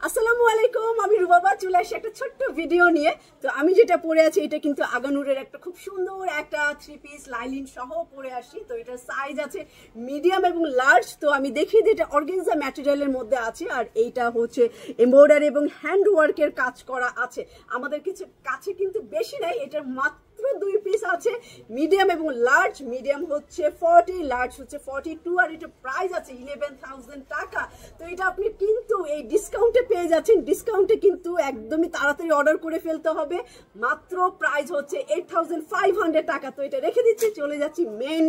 আসসালামু আলাইকুম, আমি রুবাবা চলে আসি একটা ছোট্ট ভিডিও নিয়ে। তো আমি যেটা পরে আছি এটা কিন্তু আগানুরের একটা খুব সুন্দর একটা 3 পিস লাইলিন সহ পরে আসি। তো এটার সাইজ আছে মিডিয়াম এবং লার্জ। তো আমি দেখিয়ে দিই এটা অর্গানজা ম্যাটেরিয়ালের মধ্যে আছে, আর এইটা হচ্ছে এমব্রয়ডারি এবং হ্যান্ড ওয়ার্কের কাজ করা আছে। আমাদের কিছু কাছে কিন্তু বেশি নাই, এটার মাত্র 2 পিস আছে, মিডিয়াম এবং লার্জ। মিডিয়াম হচ্ছে 40, লার্জ হচ্ছে 42, আর এটা প্রাইস আছে 11,000 টাকা। তো এটা আপনি কিন্তু এই ডিসকাউন্টে পেয়ে যাচ্ছেন। ডিসকাউন্টে কিন্তু একদমই তাড়াতাড়ি অর্ডার করে ফেলতে হবে। মাত্র প্রাইস হচ্ছে 8,500 টাকা। তো এটা রেখে দিচ্ছি, চলে যাচ্ছি মেন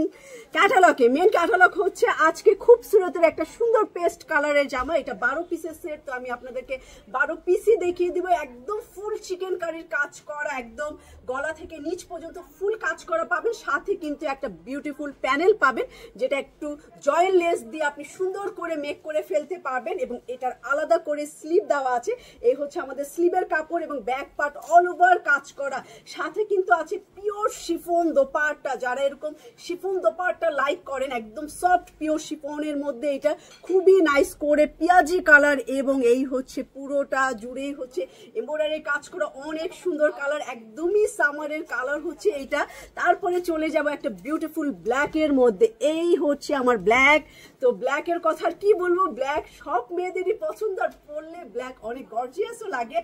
ক্যাটালগে। মেন ক্যাটালগ হচ্ছে আজকে খুবসুরতের একটা সুন্দর পেস্ট কালারের জামা। এটা 12 পিসের সেট। তো আমি আপনাদেরকে 12 পিসই দেখিয়ে দিব। একদম ফুল চিকেন কারির কাজ করা, একদম গলা থেকে নিচ পর্যন্ত ফুল কাজ করা পাবেন। সাথে কিন্তু একটা বিউটিফুল প্যানেল পাবেন, যেটা একটু জয়েন্ট লেস দিয়ে আপনি সুন্দর করে মেক করে ফেলতে পারবেন। এবং এটার আলাদা করে স্লিভ দেওয়া আছে। এই হচ্ছে আমাদের স্লিভের কাপড় এবং ব্যাক পার্ট অল ওভার কাজ করা। সাথে কিন্তু আছে পিওর শিফন দোপাট্টা। যারা এরকম শিফন দোপাট্টা লাইক করেন, একদম সফট পিওর শিফনের মধ্যে এটা খুবই নাইস করে পিয়াজি কালার, এবং এই হচ্ছে পুরোটা জুড়েই হচ্ছে এমব্রয়ডারি কাজ করা, অনেক সুন্দর কালার, একদমই সামারের কালার হচ্ছে এইটা। তারপরে চলে যাব একটা বিউটিফুল ব্ল্যাক এর মধ্যে। এই হচ্ছে আমার ব্ল্যাক। তো ব্ল্যাকের কথা কি বলবো, ব্ল্যাক সব মেয়েদেরই পছন্দ, আর পরলে ব্ল্যাক অনেক গর্জিয়াসও লাগে।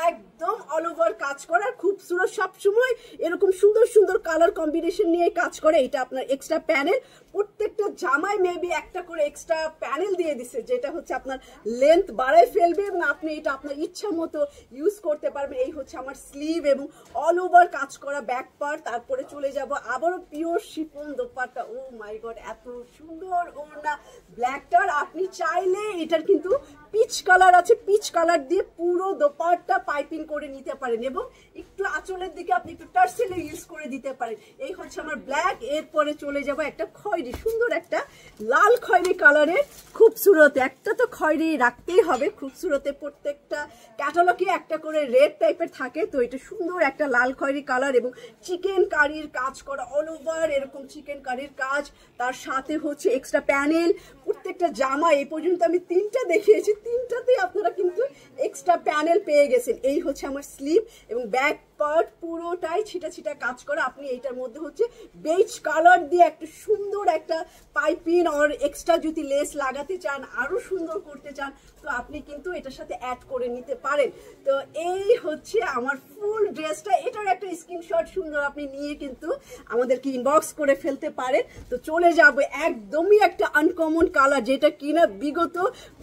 একদম অল ওভার কাজ করা, খুবসুরত, সবসময় এরকম সুন্দর সুন্দর কালার কম্বিনেশন নিয়ে কাজ করে। এটা আপনার এক্সট্রা প্যানেল, প্রত্যেকটা জামায় মেবি একটা করে এক্সট্রা প্যানেল দিয়ে দিছে, যেটা হচ্ছে আপনার লেন্থ বাড়ায় ফেলবে এবং আপনি এটা আপনার ইচ্ছা মতো ইউজ করতে পারবেন। এই হচ্ছে আমার স্লিভ এবং অল ওভার কাজ করা ব্যাক পার্ট। তারপরে চলে যাব আবারও পিওর শিফন দোপাট্টা। ও মাই গড, এত সুন্দর ওড়না ব্ল্যাকটার। আপনি চাইলে এটার কিন্তু পিচ কালার আছে, পিচ কালার দিয়ে পুরো দোপাট্টা পাইপিং করে নিতে পারেন, এবং একটু আঁচলের দিকে আপনি একটু টার্সেলে ইউজ করে দিতে পারেন। এই হচ্ছে আমার ব্ল্যাক। এরপরে চলে যাব একটা খয়েরি, সুন্দর একটা লাল খয়েরি কালারের খুবসুরত। একটা তো খয়েরি রাখতেই হবে খুবসুরতে, প্রত্যেকটা ক্যাটালগে একটা করে রেড টাইপের থাকে। তো এটা সুন্দর একটা লাল খয়েরি কালার এবং চিকেন কারির কাজ করা, অল ওভার এরকম চিকেন কারির কাজ। তার সাথে হচ্ছে এক্সট্রা প্যানেল। প্রত্যেকটা জামা এই পর্যন্ত আমি 3টা দেখিয়েছি, 3টাতেই আপনারা কিন্তু এক্সট্রা প্যানেল পেয়ে গেছেন। এই হচ্ছে আমার স্লিভ এবং ব্যাক পার্ট পুরোটাই ছিটা ছিটা কাজ করা। আপনি এইটার মধ্যে হচ্ছে বেজ কালার দিয়ে একটা সুন্দর একটা পাইপিং আর এক্সট্রা যদি লেস লাগাতে চান, আরো সুন্দর করতে চান, তো আপনি কিন্তু এটার সাথে অ্যাড করে নিতে পারেন। তো এই হচ্ছে আমার ফুল ড্রেসটা। এটার একটা স্ক্রিনশট সুন্দর আপনি নিয়ে কিন্তু আমাদেরকে ইনবক্স করে ফেলতে পারেন। তো চলে যাব একদমই একটা আনকমন কালার, যেটা কিনা বিগত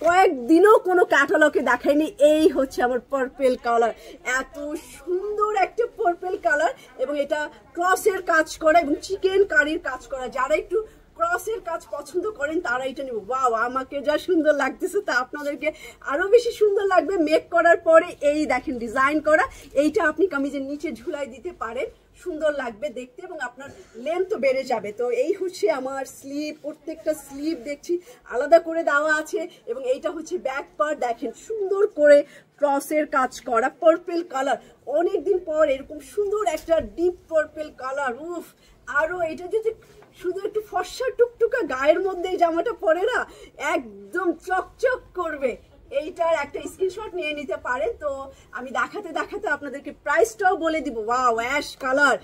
কয়েকদিনও কোনো ক্যাটালগে দেখায়নি। এই হচ্ছে আমার পার্পেল কালার। এত সুন্দর একটা পার্পেল কালার, এবং এটা ক্রসের কাজ করা এবং চিকেন কারির কাজ করা। যারা একটু ক্রসের কাজ পছন্দ করেন তারা এটা নেব। ওয়াও, আমাকে যা সুন্দর লাগতেছে তা আপনাদেরকে আরো বেশি সুন্দর লাগবে মেক করার পরে। এই দেখেন ডিজাইন করা, এইটা আপনি কামিজের নিচে ঝুলাই দিতে পারেন, সুন্দর লাগবে দেখতে এবং আপনার লেন্থও বেড়ে যাবে। তো এই হচ্ছে আমার স্লিভ, প্রত্যেকটা স্লিভ দেখছি আলাদা করে দেওয়া আছে, এবং এইটা হচ্ছে ব্যাক পার্ট। দেখেন সুন্দর করে ক্রসের কাজ করা, পার্পেল কালার। অনেকদিন পর এরকম সুন্দর একটা ডিপ পার্পেল কালার। উফ, আরো এটা যদি শুধু একটু ফর্সা টুকটুকা গায়ের মধ্যে এই জামাটা পরে না, একদম চকচক করবে। এইটার একটা স্ক্রিনশট নিয়ে নিতে পারেন। তো আমি দেখাতে দেখাতে আপনাদেরকে প্রাইসটাও বলে দিব। Wow, ash colour.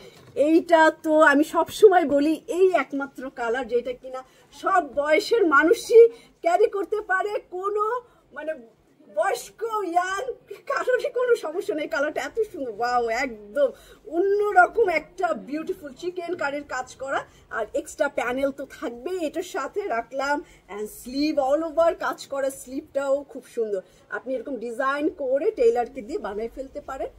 এইটা তো আমি সব সময় বলি এই একমাত্র কালার যেটা কিনা সব বয়সের মানুষই ক্যারি করতে পারে, কোনো মানে বয়স্ক ইয়াং কারোরই কোনো সমস্যা নেই। কালারটা এত সুন্দর। ওয়াও, একদম অন্যরকম একটা বিউটিফুল চিকেন কারির কাজ করা, আর এক্সট্রা প্যানেল তো থাকবেই। এটার সাথে রাখলাম অ্যান্ড স্লিভ অল ওভার কাজ করা, স্লিভটাও খুব সুন্দর। আপনি এরকম ডিজাইন করে টেইলারকে দিয়ে বানিয়ে ফেলতে পারেন।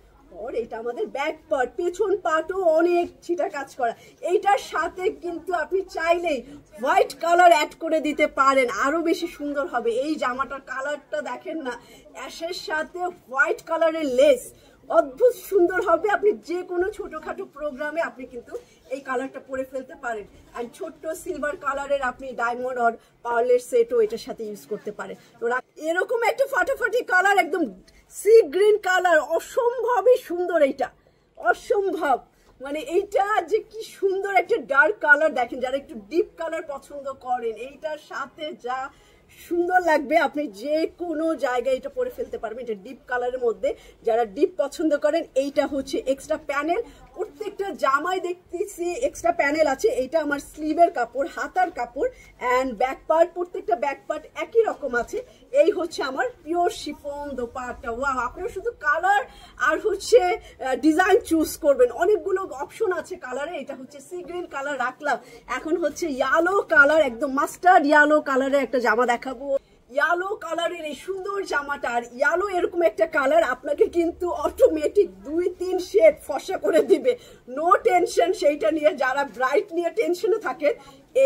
আর এটা আমাদের ব্যাক পার্ট, পেছন পার্টও অনেক ছিটা কাজ করা। এইটার সাথে কিন্তু আপনি চাইলেই হোয়াইট কালার অ্যাড করে দিতে পারেন, আরো বেশি সুন্দর হবে। এই জামাটার কালারটা দেখেন না, অ্যাশের সাথে হোয়াইট কালারের লেস, অদ্ভুত সুন্দর হবে। আপনি যে কোনো ছোটখাটো প্রোগ্রামে আপনি কিন্তু এই কালারটা পরে ফেলতে পারেন। অ্যান্ড ছোট্ট সিলভার কালারের আপনি ডায়মন্ড আর পার্লের সেটও এটার সাথে ইউজ করতে পারেন। তো এরকম একটা ফাটাফাটি কালার, একদম সি গ্রিন কালার, অসম্ভবই সুন্দর। এইটা অসম্ভব, মানে এইটা যে কি সুন্দর একটা ডার্ক কালার। দেখেন যারা একটু ডিপ কালার পছন্দ করেন, এইটার সাথে যা সুন্দর লাগবে, আপনি যে কোনো জায়গায় এটা পরে ফেলতে পারবেন। এটা ডিপ কালারের মধ্যে, যারা ডিপ পছন্দ করেন এইটা হচ্ছে এক্সট্রা প্যানেল। প্রত্যেকটা জামায় দেখতেছি এক্সট্রা প্যানেল আছে। এটা আমার স্লিভের কাপড়, হাতার কাপড় অ্যান্ড ব্যাক পার্ট, প্রত্যেকটা ব্যাক পার্ট একই রকম আছে। এই হচ্ছে আমার পিওর শিফন দোপাট্টা। ওয়াও, আপনারা শুধু কালার আর হচ্ছে ডিজাইন চুজ করবেন, অনেকগুলো অপশন আছে কালারে। এটা হচ্ছে সি গ্রিন কালার রাখলাম, এখন হচ্ছে ইয়েলো কালার, একদম মাস্টার্ড ইয়েলো কালারের একটা জামা দেখাবো। ইয়েলো কালারের এই সুন্দর জামাটা, আর ইয়েলো এরকম একটা কালার আপনাকে কিন্তু অটোমেটিক 2-3 শেড ফর্সা করে দিবে। নো টেনশন সেইটা নিয়ে, যারা ব্রাইট নিয়ে টেনশনে থাকেন।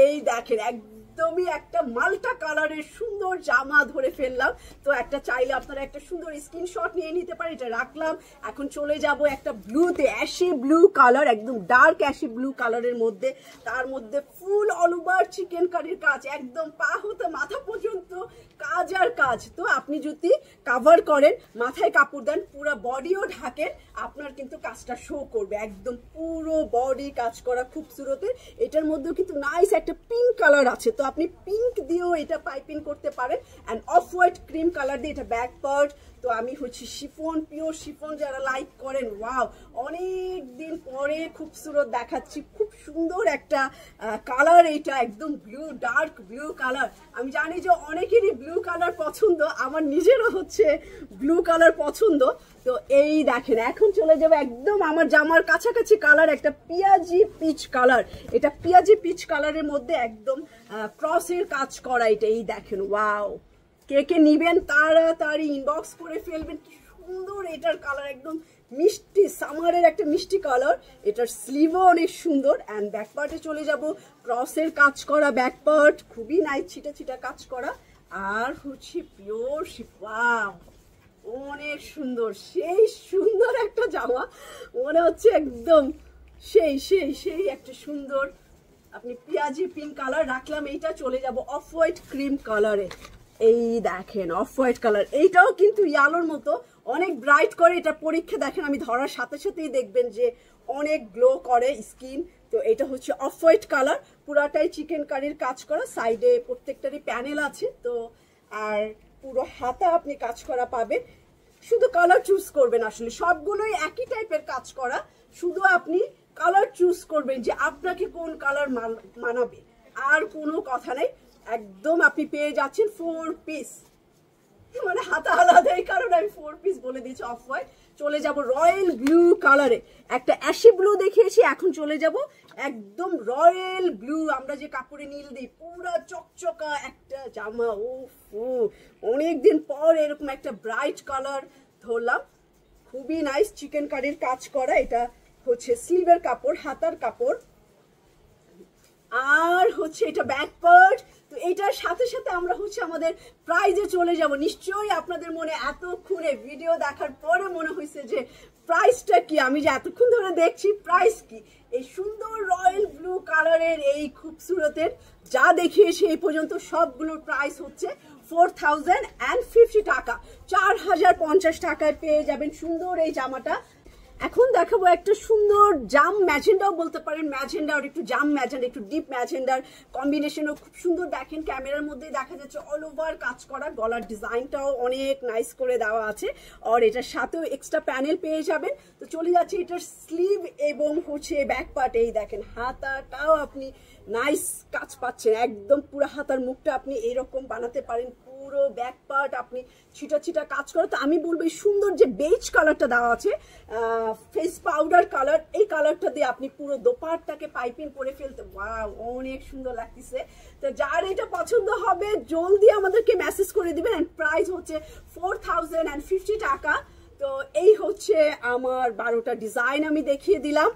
এই দেখেন একদমই একটা মাল্টা কালারের সুন্দর জামা ধরে ফেললাম। তো একটা চাইলে আপনারা একটা সুন্দর স্ক্রিনশট নিয়ে নিতে পারেন। এটা রাখলাম। এখন চলে যাব একটা ব্লুতে, অ্যাশি ব্লু কালার, একদম ডার্ক অ্যাশি ব্লু কালারের মধ্যে। তার মধ্যে ফুল অল ওভার চিকেন কারির কাজ, একদম পা হতে মাথা পর্যন্ত কাজ আর কাজ। তো আপনি যদি কাভার করেন, মাথায় কাপড় দেন, পুরো বডিও ঢাকেন, আপনার কিন্তু কাজটা শো করবে। একদম পুরো বডি কাজ করা খুবসুরতের। এটার মধ্যেও কিন্তু নাইস একটা পিঙ্ক কালার আছে, তো আপনি পিঙ্ক দিয়েও এটা পাইপিং করতে পারেন। And off white cream colour দিয়ে এটা ব্যাক পার্ট। তো আমি হচ্ছে শিফন, পিওর শিফন যারা লাইক করেন, ওয়াও অনেক দিন পরে খুবসুরত দেখাচ্ছি। খুব সুন্দর একটা কালার, এইটা একদম ব্লু, ডার্ক ব্লু কালার। আমি জানি যে অনেকেরই ব্লু কালার পছন্দ, আমার নিজেরও হচ্ছে ব্লু কালার পছন্দ। তো এই দেখেন, এখন চলে যাবে একদম আমার জামার কাছাকাছি কালার, একটা পিয়াজি পিচ কালার। এটা পিয়াজি পিচ কালারের মধ্যে একদম ক্রসের কাজ করা। এটা এই দেখেন, ওয়াও, কে কে নিবেন তাড়াতাড়ি ইনবক্স করে ফেলবেন। কি সুন্দর এটার কালার, একদম মিষ্টি সামারের একটা মিষ্টি কালার। এটার স্লিভও অনেক সুন্দর। অ্যান্ড ব্যাক পার্টে চলে যাব, ক্রসের কাজ করা ব্যাক পার্ট, খুবই নাইস ছিটা ছিটা কাজ করা। আর হচ্ছে পিওর শিফন, অনেক সুন্দর, সেই সুন্দর একটা জামা, মনে হচ্ছে একদম সেই সেই সেই একটা সুন্দর। আপনি পিয়াজি পিঙ্ক কালার রাখলাম। এইটা চলে যাব অফ হোয়াইট ক্রিম কালারে। এই দেখেন অফ হোয়াইট কালার, এইটাও কিন্তু ইয়ালোর মতো অনেক ব্রাইট করে। এটা পরীক্ষা দেখেন, আমি ধরার সাথে সাথেই দেখবেন যে অনেক গ্লো করে স্কিন। তো এটা হচ্ছে অফ হোয়াইট কালার, পুরাটাই চিকেন কারির কাজ করা, সাইডে প্রত্যেকটারই প্যানেল আছে। তো আর পুরো হাতা আপনি কাজ করা পাবেন। শুধু কালার চুজ করবেন, আসলে সবগুলোই একই টাইপের কাজ করা, শুধু আপনি কালার চুজ করবেন যে আপনাকে কোন কালার মানাবে, আর কোনো কথা নেই। একদম আপনি পেয়ে যাচ্ছেন 4 পিস, মানে হাতা আলাদা, এই কারণে আমি 4 পিস বলে দিয়েছি অফ হোয়াইট। চলে যাব রয়্যাল ব্লু কালারে, একটা অ্যাশি ব্লু দেখিয়েছি, এখন চলে যাব একদম রয়্যাল ব্লু। আমরা যে কাপড়ে নীল দিই, পুরা চকচকা একটা জামা। ও অনেকদিন পর এরকম একটা ব্রাইট কালার ধরলাম, খুবই নাইস, চিকেন কারির কাজ করা। এটা হচ্ছে স্লিভের কাপড়, হাতার কাপড়, আর হচ্ছে এটা ব্যাক পার্ট। তো এইটার সাথে সাথে আমরা হচ্ছে আমাদের প্রাইজে চলে যাব। নিশ্চয়ই আপনাদের মনে এতক্ষণে ভিডিও দেখার পরে মনে হয়েছে যে প্রাইসটা কি, আমি যে এতক্ষণ ধরে দেখছি প্রাইস কি। এই সুন্দর রয়্যাল ব্লু কালারের এই খুবসুরতের যা দেখিয়েছি এই পর্যন্ত সবগুলোর প্রাইস হচ্ছে 4050 টাকা, 4050 টাকায় পেয়ে যাবেন সুন্দর এই জামাটা। এখন দেখাবো একটা সুন্দর জাম ম্যাজেন্ডাও বলতে পারেন, ম্যাজেন্ডা আর একটু জাম ম্যাজেন্ডা, একটু ডিপ ম্যাজেন্ডার কম্বিনেশনও খুব সুন্দর। দেখেন ক্যামেরার মধ্যে দেখা যাচ্ছে অল ওভার কাজ করা, গলার ডিজাইনটাও অনেক নাইস করে দেওয়া আছে, আর এটার সাথেও এক্সট্রা প্যানেল পেয়ে যাবেন। তো চলে যাচ্ছে এটার স্লিভ এবং হচ্ছে ব্যাক পার্ট। এই দেখেন হাতাটাও আপনি নাইস কাজ পাচ্ছেন, একদম পুরো হাতার মুখটা আপনি এইরকম বানাতে পারেন, পুরো ব্যাক পার্ট আপনি ছিটা ছিটা কাজ করো। তো আমি বলবো এই সুন্দর যে বেজ কালারটা দেওয়া আছে, ফেস পাউডার কালার, এই কালারটা দিয়ে আপনি পুরো দোপাট্টাকে পাইপিং করে ফেলতে, ওয়াও অনেক সুন্দর লাগতেছে। তো যার এটা পছন্দ হবে জলদি আমাদেরকে মেসেজ করে দিবেন। এন্ড প্রাইস হচ্ছে 4050 টাকা। তো এই হচ্ছে আমার 12টা ডিজাইন আমি দেখিয়ে দিলাম।